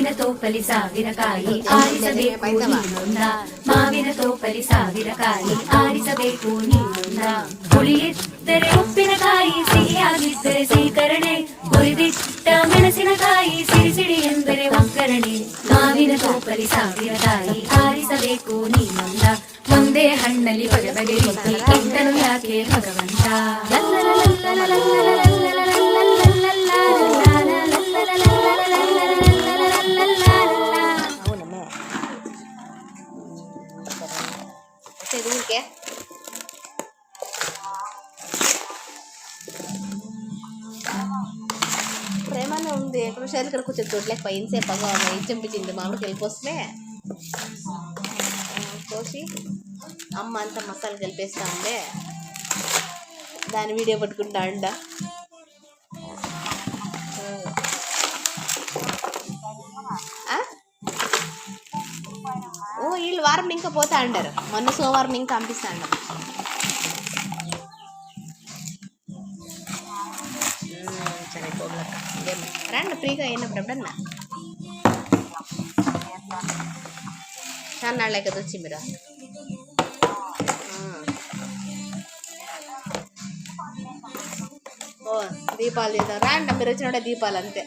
ಮಾವಿನ ತೋಪಲಿ ಸಾವಿರಕಾಯಿ ಆರಿಸಬೇಕು ನೀನೊಂದ ಮಾವಿನ ತೋಪಲಿ ಸಾವಿರಕಾಯಿ ಆರಿಸಬೇಕು ನೀನೊಂದ ಹುಳಿಯಿದ್ದರೆ ಉಪ್ಪಿನಕಾಯಿ ಸಿಹಿಯಾಗಿದ್ದರೆ ಸೀಕರಣೆ ಹುರಿದಿಟ್ಟ ಮೆಣಸಿನಕಾಯಿ ಸಿಡಿ ಸಿಡಿ ಎಂದರೆ ಒಗ್ಗರಣೆ ಮಾವಿನ ತೋಪಲಿ ಸಾವಿರಕಾಯಿ ಆರಿಸಬೇಕು ನೀನೊಂದ ಒಂದೇ ಹಣ್ಣಲ್ಲಿ ಬಗೆ ಬಗೆ ರೀತಿ ಇಟ್ಟನು ಯಾಕೆ ಭಗವಂತ ప్రేమనే ఉంది ఎక్కడ షైల్ ఇక్కడ కూర్చొని తోటలేక పైన సేపగా చెంపించింది మామిడికి వెళ్ళిపోస్తే కోసి అమ్మ అంతా మసాలా కలిపేస్తా ఉండే దాని వీడియో పట్టుకుంటా అండ ఓ వీళ్ళు వారం ఇంకా పోతా అంటారు మొన్న సోమవారం ఇంకా పంపిస్తా అంటారు సరే పోగ్లక్క రండి ఫ్రీగా అయినప్పుడు ఎప్పుడన్నా చాలా నాళ్ళే కదా వచ్చి మీరు ఓ దీపాలు చేద్దాం రండి మీరు వచ్చినప్పుడే దీపాలు అంతే